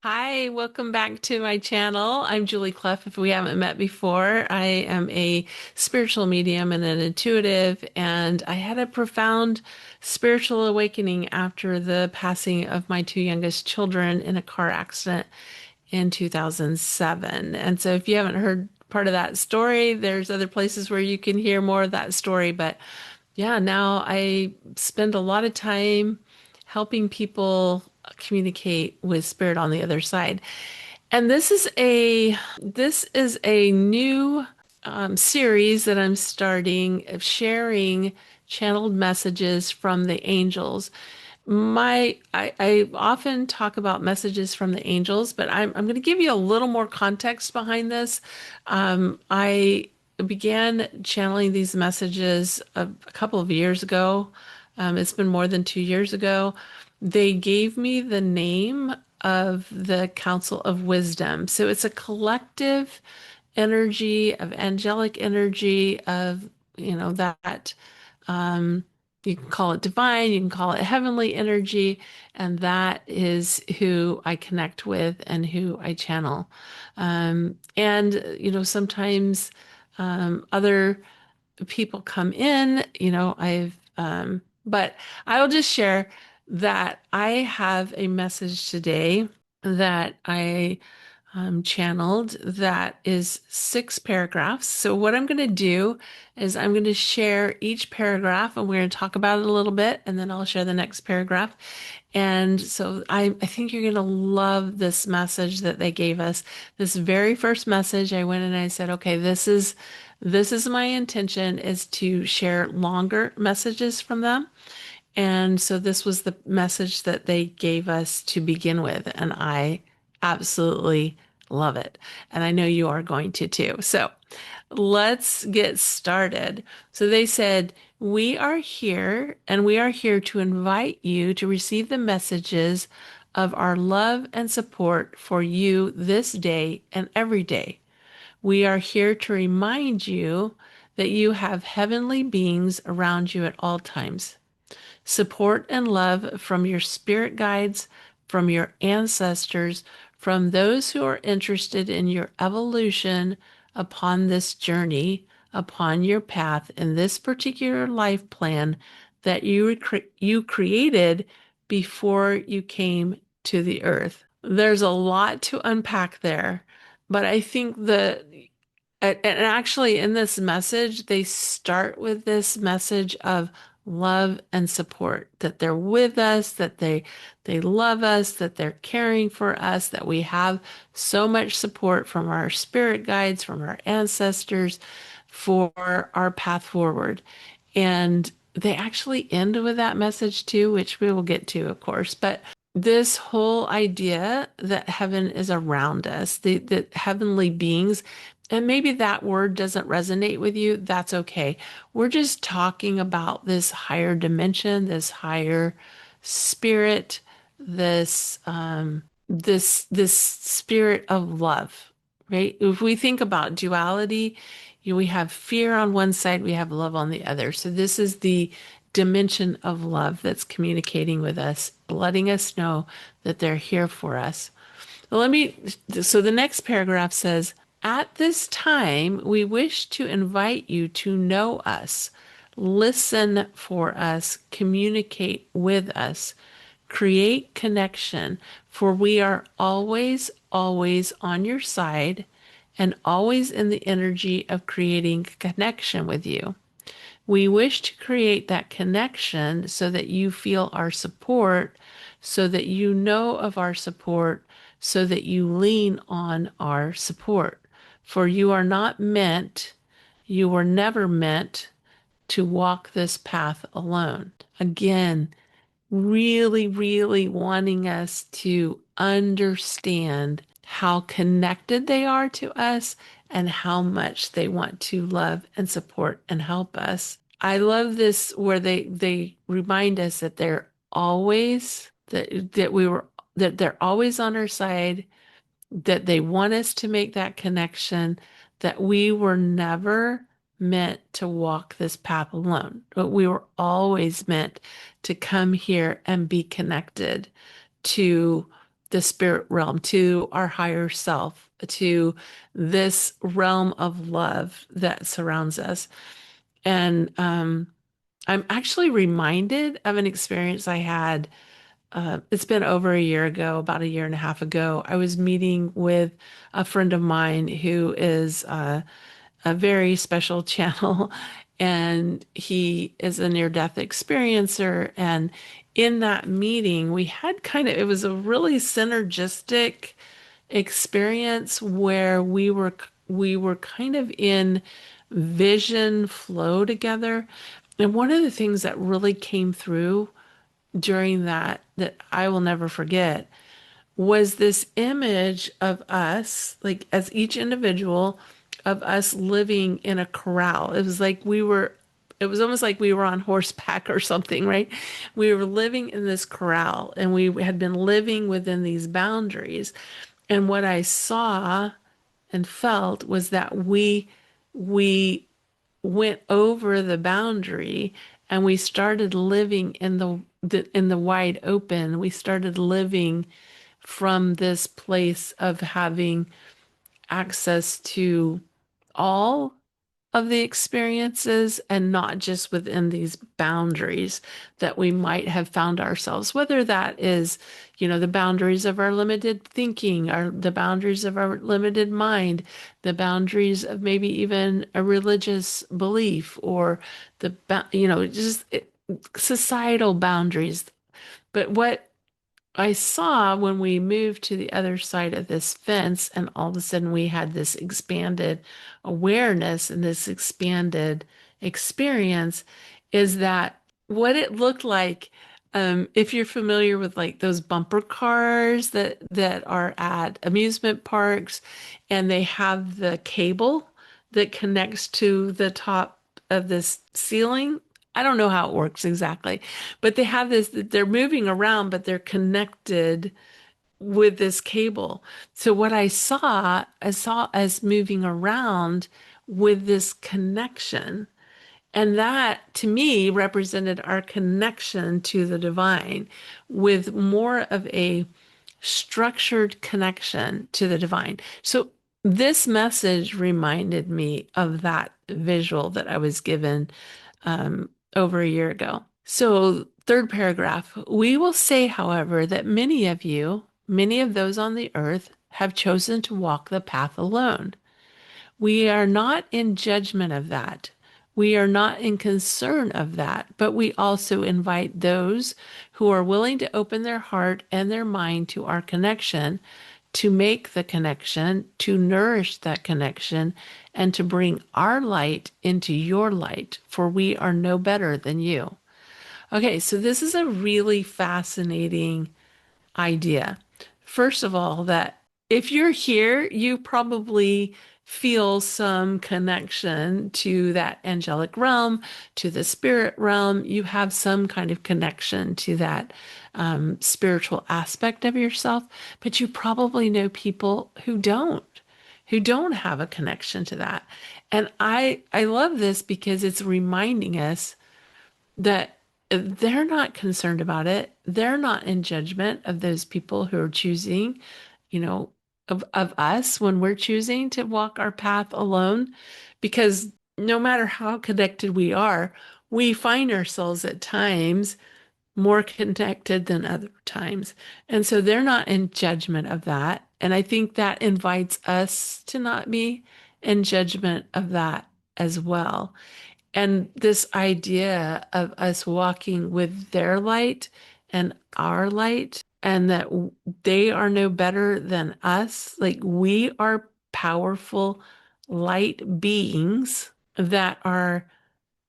Hi, welcome back to my channel. I'm Julie Clough. If we haven't met before, I am a spiritual medium and an intuitive, and I had a profound spiritual awakening after the passing of my two youngest children in a car accident in 2007. And so if you haven't heard part of that story, there's other places where you can hear more of that story. But yeah, now I spend a lot of time helping people communicate with spirit on the other side. And this is a new series that I'm starting of sharing channeled messages from the angels. I often talk about messages from the angels, but I'm going to give you a little more context behind this. I began channeling these messages a couple of years ago. It's been more than 2 years ago. They gave me the name of the Council of Wisdom. So it's a collective energy of angelic energy of, that you can call it divine, you can call it heavenly energy, and that is who I connect with and who I channel. Sometimes other people come in, but I will just share that I have a message today that I channeled that is 6 paragraphs. So what I'm going to do is I'm going to share each paragraph and we're going to talk about it a little bit and then I'll share the next paragraph. And so I think you're going to love this message that they gave us. This very first message, I went and I said, okay, this is my intention is to share longer messages from them. And so this was the message that they gave us to begin with. And I absolutely love it. And I know you are going to too. So let's get started. So they said, we are here and we are here to invite you to receive the messages of our love and support for you this day and every day. We are here to remind you that you have heavenly beings around you at all times. Support and love from your spirit guides, from your ancestors, from those who are interested in your evolution upon this journey, upon your path in this particular life plan that you created before you came to the earth. There's a lot to unpack there, but I think and actually, in this message, they start with this message of love and support, that they're with us, that they love us, that they're caring for us, that we have so much support from our spirit guides, from our ancestors for our path forward. And they actually end with that message too, which we will get to, of course. But this whole idea that heaven is around us, the heavenly beings, and maybe that word doesn't resonate with you, that's okay. We're just talking about this higher dimension, this higher spirit, this spirit of love, right? If we think about duality, we have fear on one side, we have love on the other. So this is the dimension of love that's communicating with us, letting us know that they're here for us. So the next paragraph says, at this time, we wish to invite you to know us, listen for us, communicate with us, create connection, for we are always, always on your side and always in the energy of creating connection with you. We wish to create that connection so that you feel our support, so that you know of our support, so that you lean on our support. For you are not meant, you were never meant to walk this path alone. Again, really, really wanting us to understand how connected they are to us and how much they want to love and support and help us. I love this where they remind us that they're always that they're always on our side, that they want us to make that connection, that we were never meant to walk this path alone, but we were always meant to come here and be connected to the spirit realm, to our higher self, to this realm of love that surrounds us. And I'm actually reminded of an experience I had. It's been over a year ago, about a year and a half ago. I was meeting with a friend of mine who is a very special channel, and he is a near-death experiencer. And in that meeting, we had it was a really synergistic experience where we were kind of in vision flow together. And one of the things that really came through during that I will never forget was this image of us, like as each individual, of us living in a corral. It was almost like we were on horseback or something, right? We were living in this corral and we had been living within these boundaries. And what I saw and felt was that we went over the boundary and we started living in the wide open. We started living from this place of having access to all of the experiences and not just within these boundaries that we might have found ourselves, whether that is, the boundaries of our limited thinking, the boundaries of our limited mind, the boundaries of maybe even a religious belief, or societal boundaries. But what I saw when we moved to the other side of this fence, and all of a sudden we had this expanded awareness and this expanded experience, is that what it looked like, if you're familiar with like those bumper cars that are at amusement parks, and they have the cable that connects to the top of this ceiling. I don't know how it works exactly, but they have this, they're moving around, but they're connected with this cable. So what I saw as moving around with this connection. And that to me represented our connection to the divine, with more of a structured connection to the divine. So this message reminded me of that visual that I was given over a year ago. So, third paragraph, we will say, however, that many of you, many of those on the earth, have chosen to walk the path alone. We are not in judgment of that. We are not in concern of that, but we also invite those who are willing to open their heart and their mind to our connection, to make the connection, to nourish that connection, and to bring our light into your light, for we are no better than you. Okay, so this is a really fascinating idea. First of all, that if you're here, you probably feel some connection to that angelic realm, to the spirit realm. You have some kind of connection to that spiritual aspect of yourself, but you probably know people who don't have a connection to that. And I love this because it's reminding us that they're not concerned about it. They're not in judgment of those people who are choosing, of us when we're choosing to walk our path alone. Because no matter how connected we are, we find ourselves at times more connected than other times. And so they're not in judgment of that. And I think that invites us to not be in judgment of that as well. And this idea of us walking with their light and our light, and that they are no better than us. Like, we are powerful light beings that are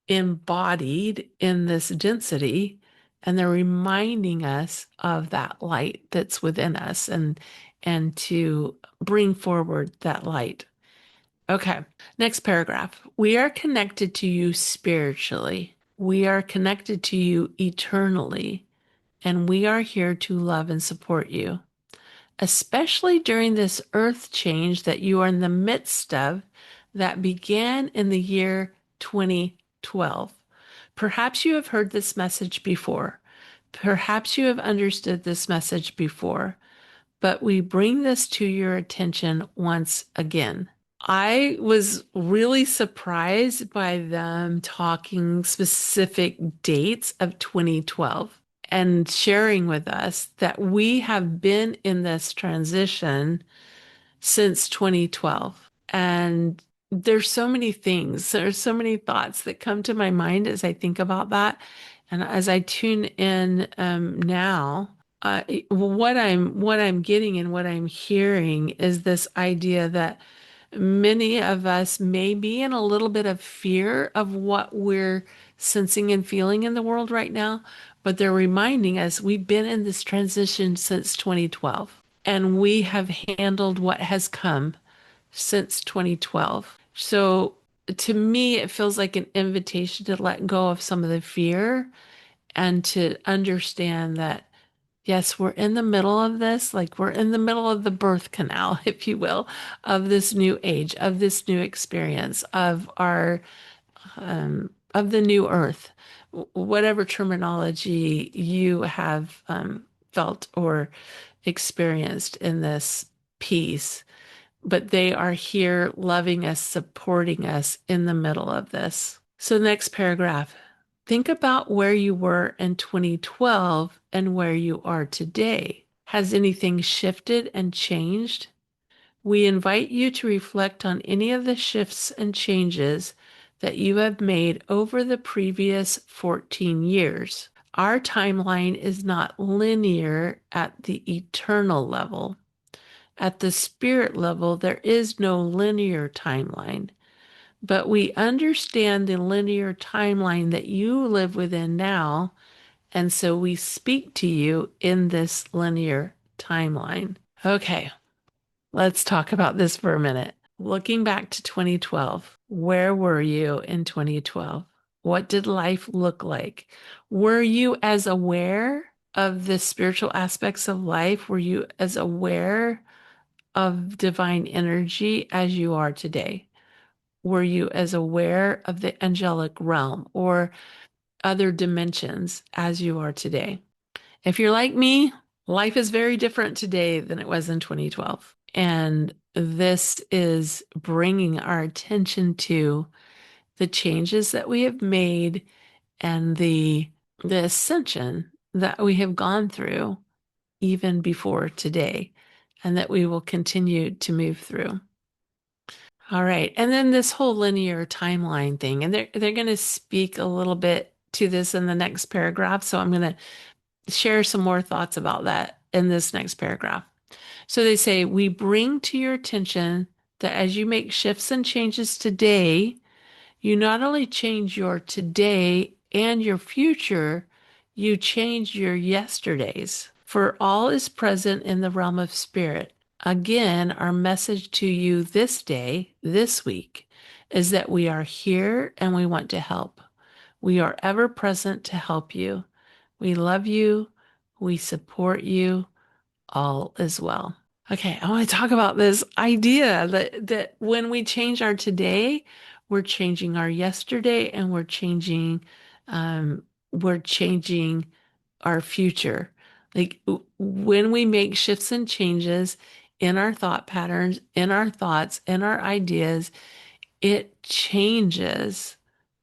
embodied in this density. And they're reminding us of that light that's within us, and to bring forward that light. Okay, next paragraph. We are connected to you spiritually. We are connected to you eternally, and we are here to love and support you, especially during this earth change that you are in the midst of, that began in the year 2012. Perhaps you have heard this message before. Perhaps you have understood this message before, but we bring this to your attention once again. I was really surprised by them talking specific dates of 2012 and sharing with us that we have been in this transition since 2012. And there's so many things, there's so many thoughts that come to my mind as I think about that. And as I tune in now, what I'm getting and what I'm hearing is this idea that many of us may be in a little bit of fear of what we're sensing and feeling in the world right now, but they're reminding us we've been in this transition since 2012 and we have handled what has come since 2012. So to me, it feels like an invitation to let go of some of the fear and to understand that yes, we're in the middle of this, like we're in the middle of the birth canal, if you will, of this new age, of this new experience, of of the new earth, whatever terminology you have felt or experienced in this piece. But they are here loving us, supporting us in the middle of this. So, next paragraph. Think about where you were in 2012 and where you are today. Has anything shifted and changed? We invite you to reflect on any of the shifts and changes that you have made over the previous 14 years. Our timeline is not linear at the eternal level. At the spirit level, there is no linear timeline. But we understand the linear timeline that you live within now, and so we speak to you in this linear timeline. Okay, let's talk about this for a minute. Looking back to 2012, where were you in 2012? What did life look like? Were you as aware of the spiritual aspects of life? Were you as aware of divine energy as you are today? Were you as aware of the angelic realm or other dimensions as you are today? If you're like me, life is very different today than it was in 2012. And this is bringing our attention to the changes that we have made and the ascension that we have gone through even before today, and that we will continue to move through. All right. And then this whole linear timeline thing, and they're going to speak a little bit to this in the next paragraph. So I'm going to share some more thoughts about that in this next paragraph. So they say, we bring to your attention that as you make shifts and changes today, you not only change your today and your future, you change your yesterdays. For all is present in the realm of spirit. Again, our message to you this day, this week, is that we are here and we want to help. We are ever present to help you. We love you. We support you. All is well. Okay, I want to talk about this idea that when we change our today, we're changing our yesterday and we're changing our future. Like when we make shifts and changes in our thought patterns, in our thoughts, in our ideas, it changes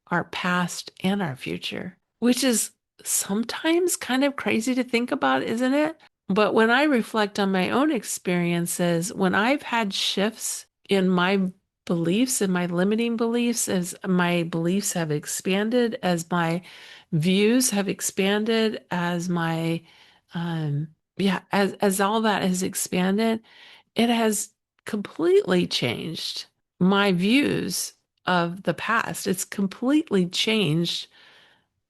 our past and our future, which is sometimes kind of crazy to think about, isn't it? But when I reflect on my own experiences, when I've had shifts in my beliefs and my limiting beliefs, as my beliefs have expanded, as my views have expanded, as my, as all that has expanded, it has completely changed my views of the past. It's completely changed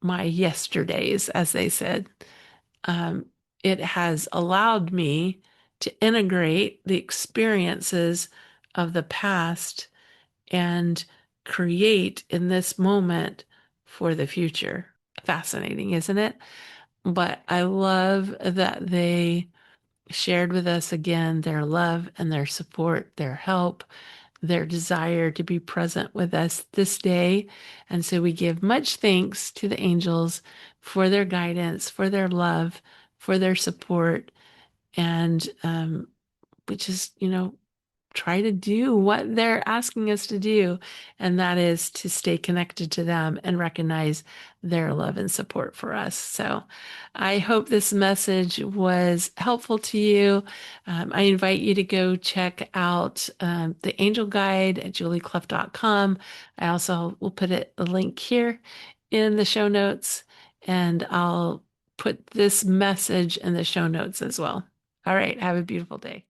my yesterdays, as they said. Um, it has allowed me to integrate the experiences of the past and create in this moment for the future. Fascinating, isn't it? But I love that they shared with us again their love and their support, their help, their desire to be present with us this day. And so we give much thanks to the angels for their guidance, for their love, for their support. and we just, try to do what they're asking us to do, and that is to stay connected to them and recognize their love and support for us. So I hope this message was helpful to you. I invite you to go check out the Angel Guide at julieclough.com. I also will put a link here in the show notes, and I'll put this message in the show notes as well. All right, have a beautiful day.